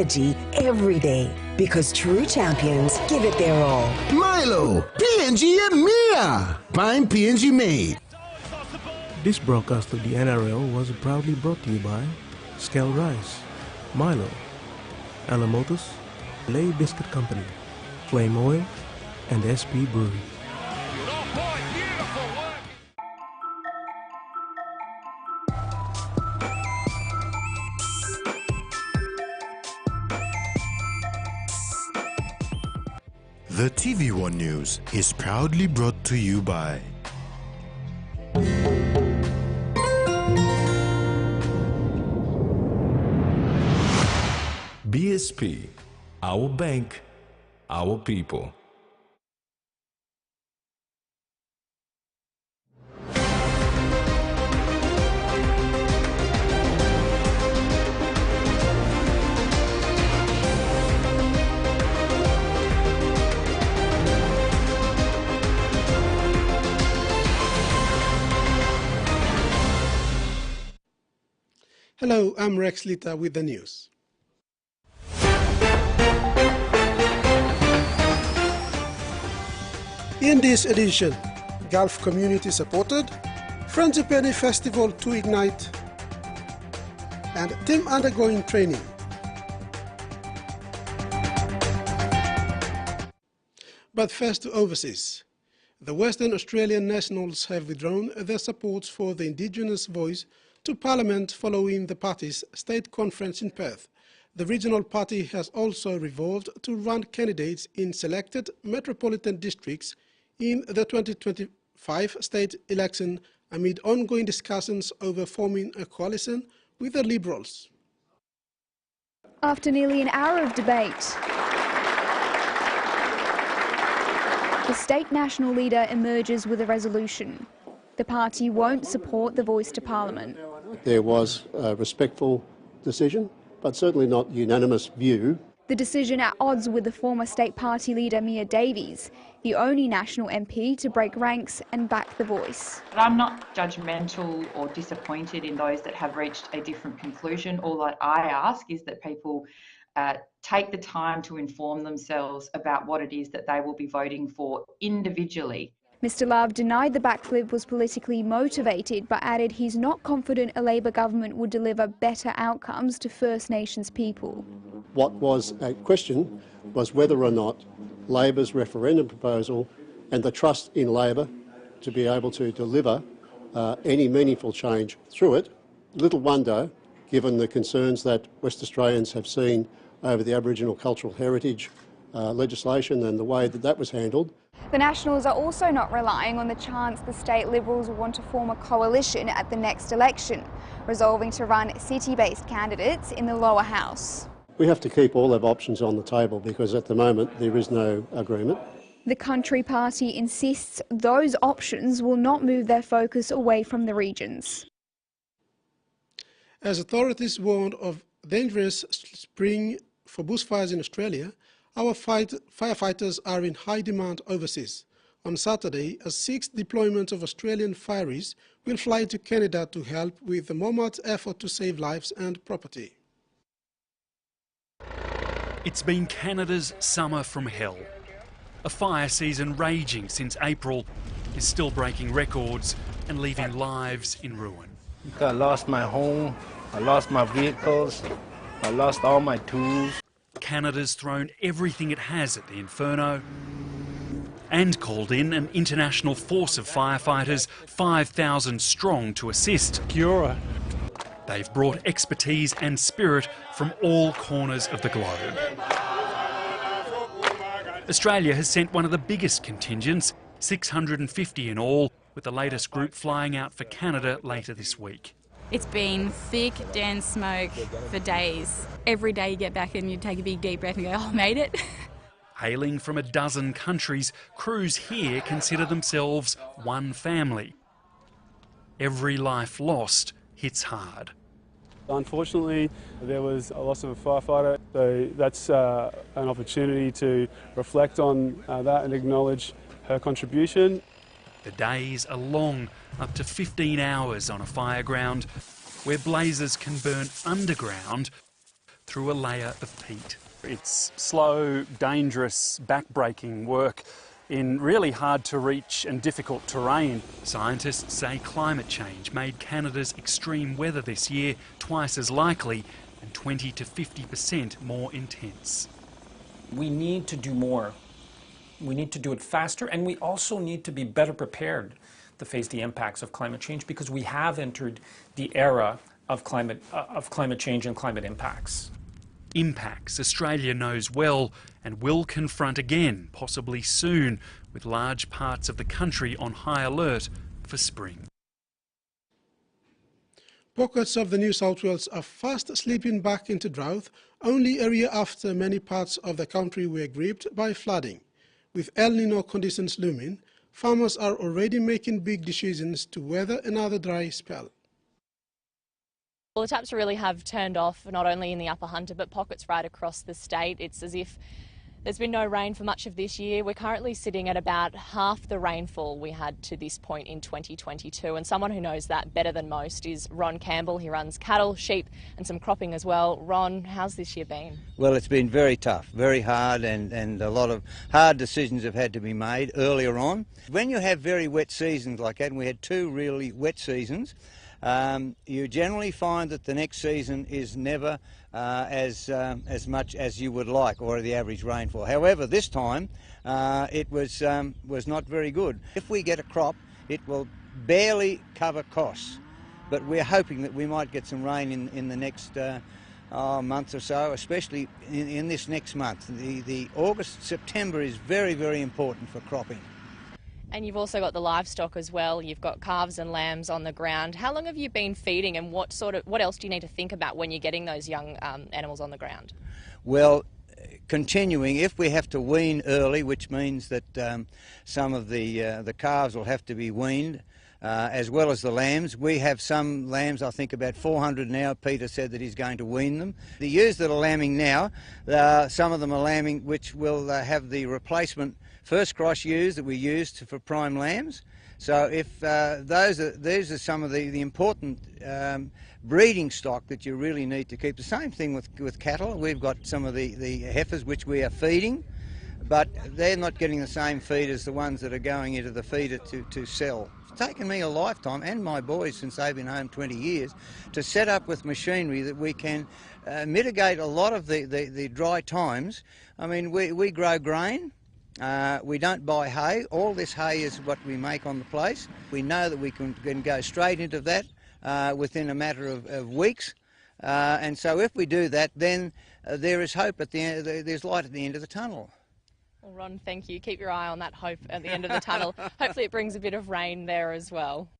energy every day, because true champions give it their all. Milo, PNG and Mia. Prime PNG made. This broadcast of the NRL was proudly brought to you by Skell Rice, Milo, Ella Motors, Lay Biscuit Company, Flame Oil, and SP Brewery. The TVWAN News is proudly brought to you by BSP, our bank, our people. Hello, I'm Rex Lita with the news. In this edition, Gulf community supported, Frangipani Festival to ignite, and team undergoing training. But first to overseas. The Western Australian Nationals have withdrawn their support for the Indigenous voice to Parliament following the party's state conference in Perth. The regional party has also resolved to run candidates in selected metropolitan districts in the 2025 state election amid ongoing discussions over forming a coalition with the Liberals. After nearly an hour of debate, the state national leader emerges with a resolution. The party won't support the voice to Parliament. There was a respectful decision, but certainly not unanimous view. The decision at odds with the former state party leader Mia Davies, the only national MP to break ranks and back the voice. I'm not judgmental or disappointed in those that have reached a different conclusion. All that I ask is that people take the time to inform themselves about what it is that they will be voting for individually. Mr Love denied the backflip was politically motivated, but added he's not confident a Labor government would deliver better outcomes to First Nations people. What was at question was whether or not Labor's referendum proposal and the trust in Labor to be able to deliver any meaningful change through it. Little wonder, given the concerns that West Australians have seen over the Aboriginal cultural heritage legislation and the way that that was handled. The Nationals are also not relying on the chance the state Liberals will want to form a coalition at the next election, resolving to run city-based candidates in the lower house. We have to keep all our options on the table because at the moment there is no agreement. The Country Party insists those options will not move their focus away from the regions. As authorities warned of dangerous spring for bushfires in Australia, our firefighters are in high demand overseas. On Saturday, a sixth deployment of Australian fireys will fly to Canada to help with the MOMAD's effort to save lives and property. It's been Canada's summer from hell. A fire season raging since April is still breaking records and leaving lives in ruin. I lost my home, I lost my vehicles, I lost all my tools. Canada's thrown everything it has at the inferno and called in an international force of firefighters, 5,000 strong, to assist. Kia ora. They've brought expertise and spirit from all corners of the globe. Australia has sent one of the biggest contingents, 650 in all, with the latest group flying out for Canada later this week. It's been thick, dense smoke for days. Every day you get back and you take a big deep breath and go, oh, I made it. Hailing from a dozen countries, crews here consider themselves one family. Every life lost hits hard. Unfortunately, there was a loss of a firefighter, so that's an opportunity to reflect on that and acknowledge her contribution. The days are long, up to 15 hours on a fire ground, where blazes can burn underground through a layer of peat. It's slow, dangerous, back-breaking work in really hard-to-reach and difficult terrain. Scientists say climate change made Canada's extreme weather this year twice as likely and 20 to 50% more intense. We need to do more. We need to do it faster, and we also need to be better prepared to face the impacts of climate change, because we have entered the era of climate change and climate impacts. Impacts Australia knows well and will confront again, possibly soon, with large parts of the country on high alert for spring. Pockets of the New South Wales are fast slipping back into drought, only a year after many parts of the country were gripped by flooding. With El Nino conditions looming, farmers are already making big decisions to weather another dry spell. Well, the taps really have turned off, not only in the Upper Hunter, but pockets right across the state. It's as if there's been no rain for much of this year. We're currently sitting at about half the rainfall we had to this point in 2022. And someone who knows that better than most is Ron Campbell. He runs cattle, sheep and some cropping as well. Ron, how's this year been? Well, it's been very tough, very hard, and a lot of hard decisions have had to be made earlier on. When you have very wet seasons like that, and we had 2 really wet seasons, you generally find that the next season is never as much as you would like, or the average rainfall. However, this time it was not very good. If we get a crop, it will barely cover costs, but we're hoping that we might get some rain in the next month or so, especially in this next month. The August, September is very, very important for cropping. And you've also got the livestock as well. You've got calves and lambs on the ground. How long have you been feeding, and what else do you need to think about when you're getting those young animals on the ground? Well, continuing, if we have to wean early, which means that some of the calves will have to be weaned, as well as the lambs. We have some lambs, I think about 400 now. Peter said that he's going to wean them. The ewes that are lambing now, some of them are lambing which will have the replacement first cross ewes that we used for prime lambs. So if these are some of the important breeding stock that you really need to keep. The same thing with cattle. We've got some of the heifers which we are feeding, but they're not getting the same feed as the ones that are going into the feeder to sell. It's taken me a lifetime, and my boys, since they've been home 20 years, to set up with machinery that we can mitigate a lot of the dry times. I mean, we grow grain. We don't buy hay. All this hay is what we make on the place. We know that we can go straight into that within a matter of weeks. And so if we do that, then there is hope at the end. There's light at the end of the tunnel. Well, Ron, thank you. Keep your eye on that hope at the end of the tunnel. Hopefully it brings a bit of rain there as well.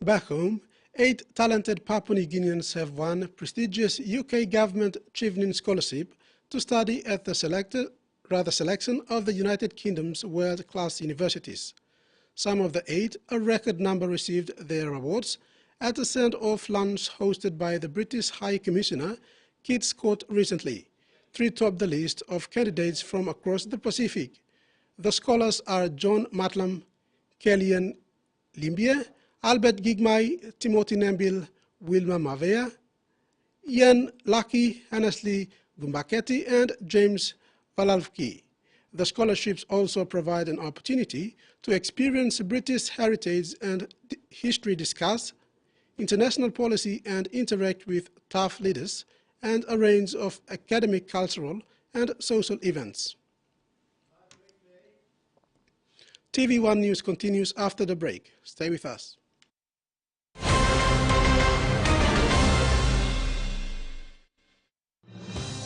Back home, 8 talented Papua New Guineans have won a prestigious UK government Chevening scholarship to study at the selection of the United Kingdom's world-class universities. Some of the 8, a record number, received their awards at a send-off lunch hosted by the British High Commissioner, Kit Scott, recently. 3 top the list of candidates from across the Pacific. The scholars are John Matlam, Kellyanne Limbia, Albert Gigmay, Timothy Nambil, Wilma Mavea, Ian Lucky, Annesley Gumbaketi, and James Valalvki. The scholarships also provide an opportunity to experience British heritage and history, discuss international policy, and interact with tough leaders, and a range of academic, cultural, and social events. TV1 News continues after the break. Stay with us.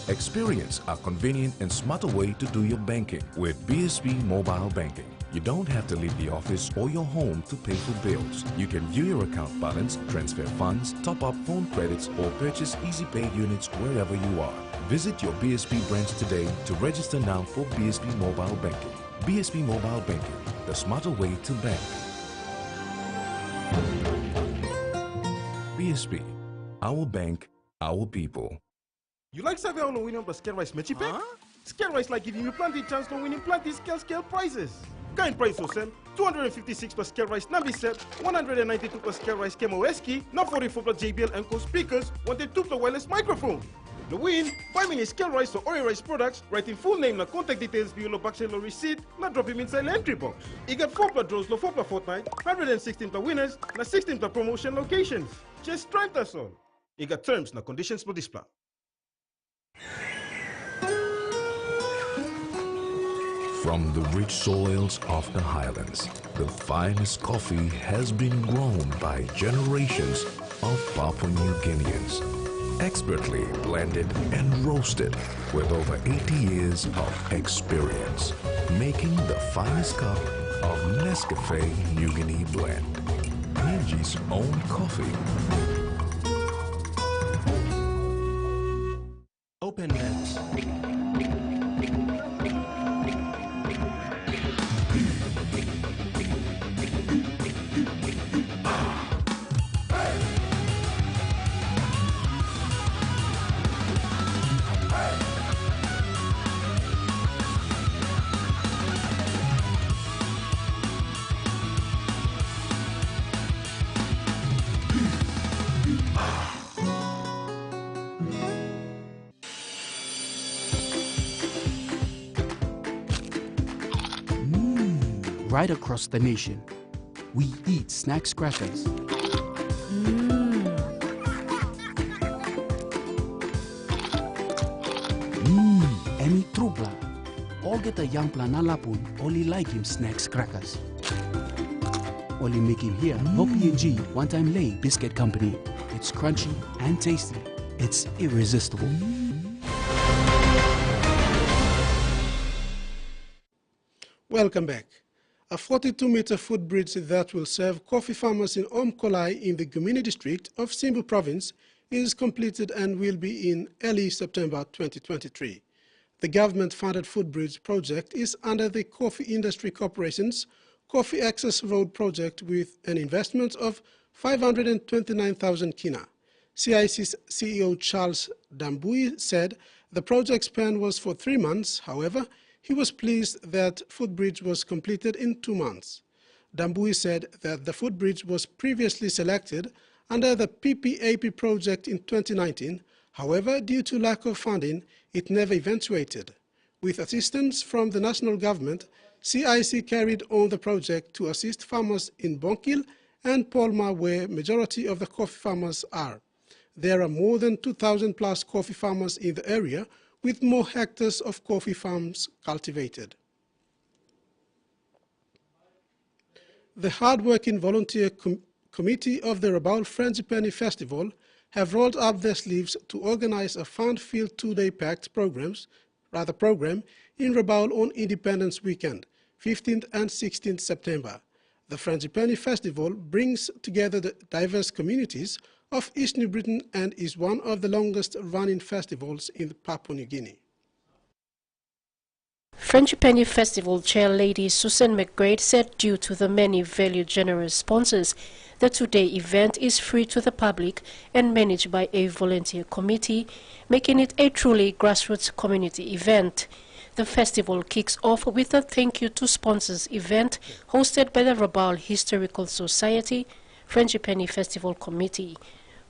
Experience a convenient and smarter way to do your banking with BSP Mobile Banking. You don't have to leave the office or your home to pay for bills. You can view your account balance, transfer funds, top up phone credits, or purchase Easy Pay units wherever you are. Visit your BSP branch today to register now for BSP Mobile Banking. BSP Mobile Banking, the smarter way to bank. BSP, our bank, our people. You like saving on winning plus scale rice matchy pack? Scale rice like giving you plenty chance to winning plenty scale prizes. kind price Susan. 256 plus scale rice Nambi set, 192 plus scale rice Kemo Eski, not 44 plus JBL Anchor speakers, 102 plus wireless microphone. The win, 5 minutes scale rice or oil rice products, writing full name na contact details below box and receipt, na drop him inside the entry box. You got 4 plus draws, 4 plus fortnight, 116 plus winners, na 16 plus promotion locations. Just try us all. You got terms na conditions for this plan. From the rich soils of the highlands, the finest coffee has been grown by generations of Papua New Guineans. Expertly blended and roasted with over 80 years of experience, making the finest cup of Nescafe New Guinea blend. PNG's own coffee. Open Nets. Right across the nation, we eat snacks crackers. Emi trubla. All get a young plana lapun, only like him snacks crackers. Only make him here, no PNG, one time lay biscuit company. It's crunchy and tasty. It's irresistible. Welcome back. A 42-meter footbridge that will serve coffee farmers in Omkolai in the Gumini district of Simbu province is completed and will be in early September 2023. The government-funded footbridge project is under the Coffee Industry Corporation's Coffee Access Road project with an investment of 529,000 kina. CIC's CEO Charles Dambui said the project span was for 3 months. However, he was pleased that footbridge was completed in 2 months. Dambui said that the footbridge was previously selected under the PPAP project in 2019. However, due to lack of funding, it never eventuated. With assistance from the national government, CIC carried on the project to assist farmers in Bonkil and Polma, where majority of the coffee farmers are. There are more than 2,000 plus coffee farmers in the area, with more hectares of coffee farms cultivated. The hard-working volunteer committee of the Rabaul Frangipani Festival have rolled up their sleeves to organize a fun-filled 2-day packed program in Rabaul on Independence Weekend, 15th and 16th September. The Frangipani Festival brings together the diverse communities of East New Britain and is one of the longest-running festivals in Papua New Guinea. Frangipani Festival Chair Lady Susan McGrade said due to the many valued generous sponsors, the two-day event is free to the public and managed by a volunteer committee, making it a truly grassroots community event. The festival kicks off with a thank you to sponsors event hosted by the Rabaul Historical Society Frangipani Festival Committee,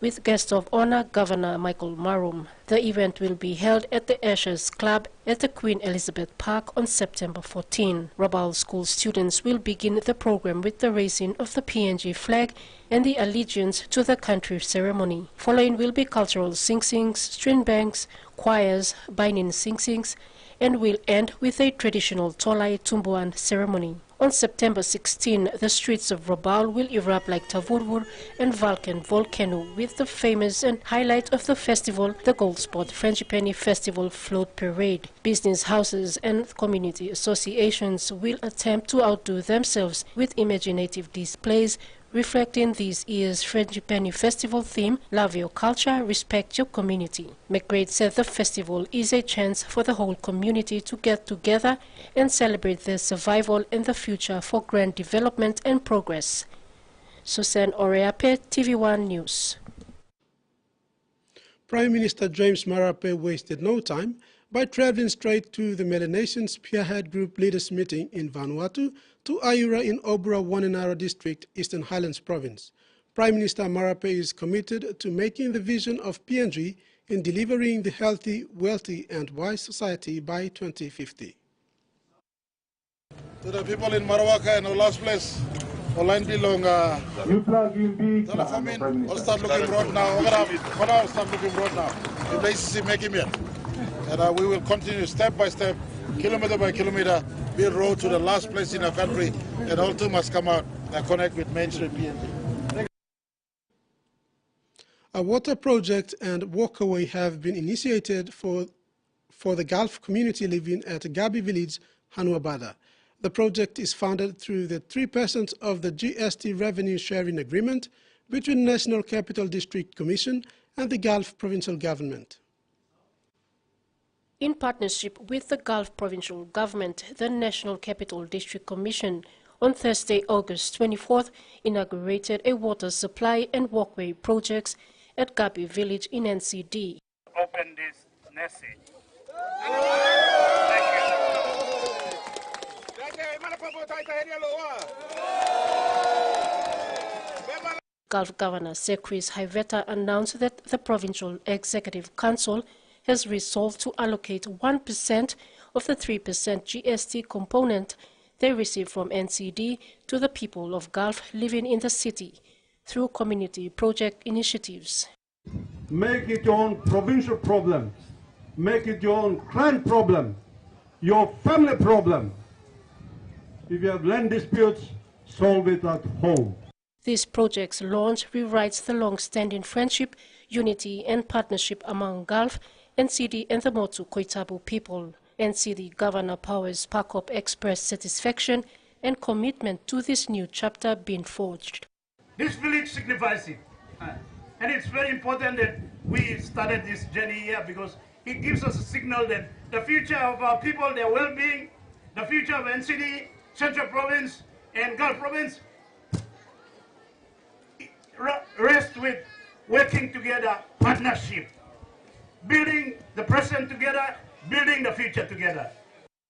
with guest of honor Governor Michael Marum. The event will be held at the Ashes Club at the Queen Elizabeth Park on September 14. Rabaul school students will begin the program with the raising of the PNG flag and the allegiance to the country ceremony. Following will be cultural sing-sings, string bands, choirs, binding sing-sings, and will end with a traditional Tolai Tumbuan ceremony. On September 16, the streets of Rabaul will erupt like Tavurvur and Vulcan volcano, with the famous and highlight of the festival, the Gold Spot Frangipani Festival Float Parade. Business houses and community associations will attempt to outdo themselves with imaginative displays reflecting this year's Frangipani Festival theme, Love Your Culture, Respect Your Community. McGrade said the festival is a chance for the whole community to get together and celebrate their survival and the future for grand development and progress. Susan Oreape, TVWAN News. Prime Minister James Marape wasted no time by traveling straight to the Melanesian Spearhead Group Leaders Meeting in Vanuatu to Ayura in Obra Wanenara District, Eastern Highlands Province. Prime Minister Marape is committed to making the vision of PNG in delivering the healthy, wealthy and wise society by 2050. To the people in Marawaka in the last place, online belong. I'll start looking road now. I'll start looking road now. The place is making it. And we will continue step by step, kilometer by kilometer, build road to the last place in our country, and all two must come out and connect with mainstream PNG. A water project and walkaway have been initiated for the Gulf community living at Gabi Village, Hanuabada. The project is funded through the 3% of the GST revenue sharing agreement between National Capital District Commission and the Gulf Provincial Government. In partnership with the Gulf Provincial Government, the National Capital District Commission on Thursday, August 24th, inaugurated a water supply and walkway projects at Gabi Village in NCD. Open this message. Gulf Governor Sir Chris Haiveta announced that the Provincial Executive Council has resolved to allocate 1% of the 3% GST component they receive from NCD to the people of Gulf living in the city through community project initiatives. Make it your own provincial problem. Make it your own clan problem, your family problem. If you have land disputes, solve it at home. This project's launch rewrites the long-standing friendship, unity and partnership among Gulf, NCD and the Motu Koitabu people. NCD Governor Powers Pakop expressed satisfaction and commitment to this new chapter being forged. This village signifies it. And it's very important that we started this journey here because it gives us a signal that the future of our people, their well-being, the future of NCD, Central Province and Gulf Province rest with working together, partnership, building the present together, building the future together.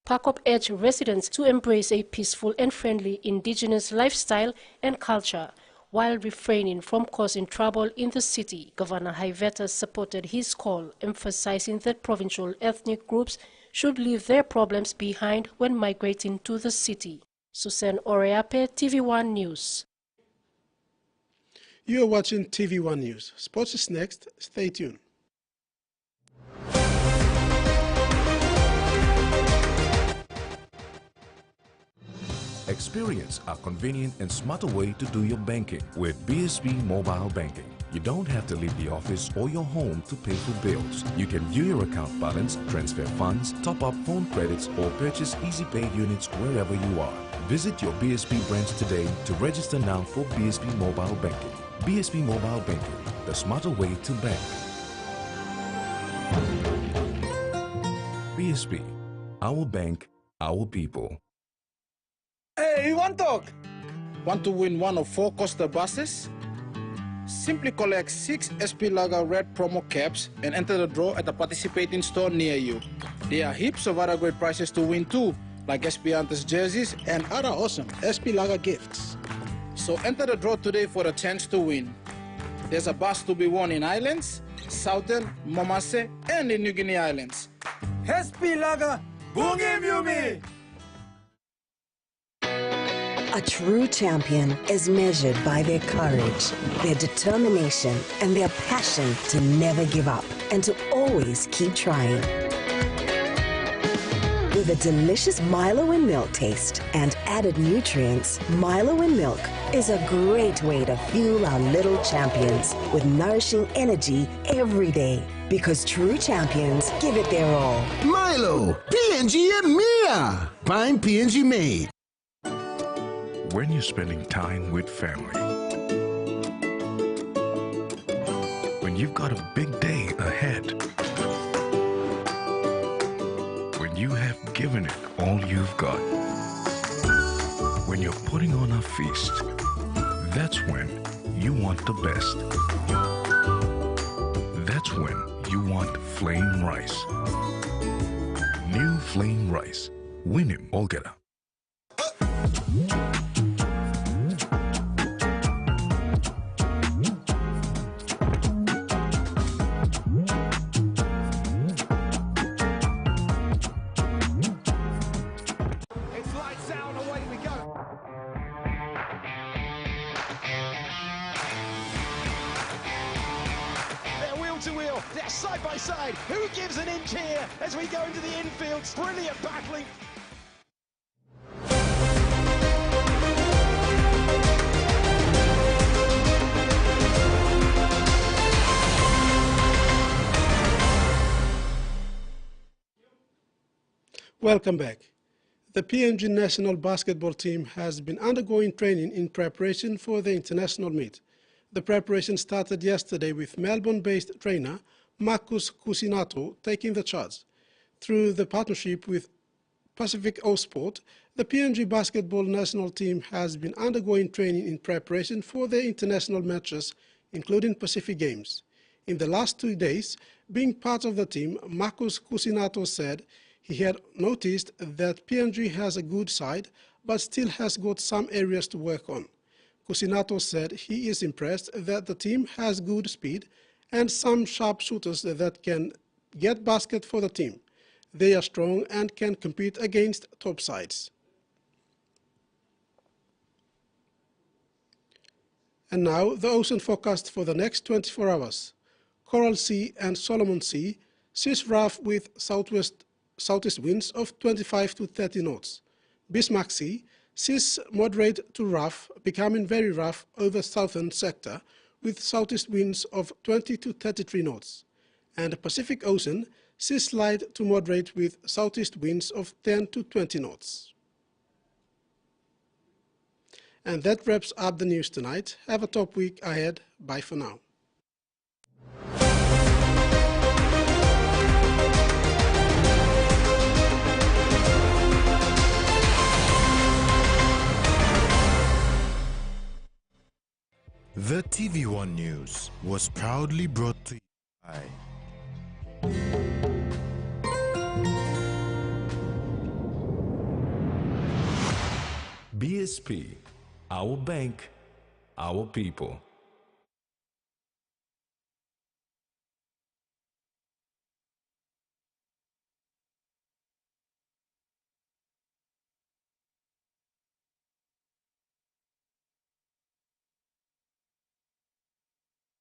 Pakop urged residents to embrace a peaceful and friendly indigenous lifestyle and culture while refraining from causing trouble in the city. Governor Haiveta supported his call, emphasizing that provincial ethnic groups should leave their problems behind when migrating to the city. Susan Oreape, TV1 News. You are watching TV1 News. Sports is next. Stay tuned. Experience a convenient and smarter way to do your banking with BSB Mobile Banking. You don't have to leave the office or your home to pay for bills. You can view your account balance, transfer funds, top up phone credits, or purchase Easy Pay units wherever you are. Visit your BSB branch today to register now for BSB Mobile Banking. BSB Mobile Banking, the smarter way to bank. BSB, our bank, our people. Hey, you want to talk? Want to win one of 4 Costa buses? Simply collect 6 SP Lager red promo caps and enter the draw at a participating store near you. There are heaps of other great prizes to win too, like SP Hunters jerseys and other awesome SP Lager gifts. So enter the draw today for a chance to win. There's a bus to be won in Islands, Southern, Momase, and in New Guinea Islands. SP Lager, Bungi Mumi! A true champion is measured by their courage, their determination, and their passion to never give up and to always keep trying. With a delicious Milo in milk taste and added nutrients, Milo in milk is a great way to fuel our little champions with nourishing energy every day. Because true champions give it their all. Milo, PNG and Mia. Prime PNG made. When you're spending time with family, when you've got a big day ahead, when you have given it all you've got, when you're putting on a feast, that's when you want the best. That's when you want flame rice. New Flame Rice. Win him altogether. It's lights out, away we go. They're wheel to wheel, they're side by side. Who gives an inch here as we go into the infield? Brilliant battling. Welcome back. The PNG national basketball team has been undergoing training in preparation for the international meet. The preparation started yesterday with Melbourne-based trainer Marcus Cusinato taking the charge. Through the partnership with Pacific O-Sport, the PNG basketball national team has been undergoing training in preparation for the international matches, including Pacific Games. In the last 2 days, being part of the team, Marcus Cusinato said he had noticed that PNG has a good side, but still has got some areas to work on. Cusinato said he is impressed that the team has good speed and some sharp shooters that can get basket for the team. They are strong and can compete against top sides. And now the ocean forecast for the next 24 hours. Coral Sea and Solomon Sea sees rough with southeast winds of 25 to 30 knots. Bismarck Sea sees moderate to rough, becoming very rough over southern sector with southeast winds of 20 to 33 knots. And the Pacific Ocean sees light to moderate with southeast winds of 10 to 20 knots. And that wraps up the news tonight. Have a top week ahead. Bye for now. The TVWAN News was proudly brought to you by BSP, our bank, our people.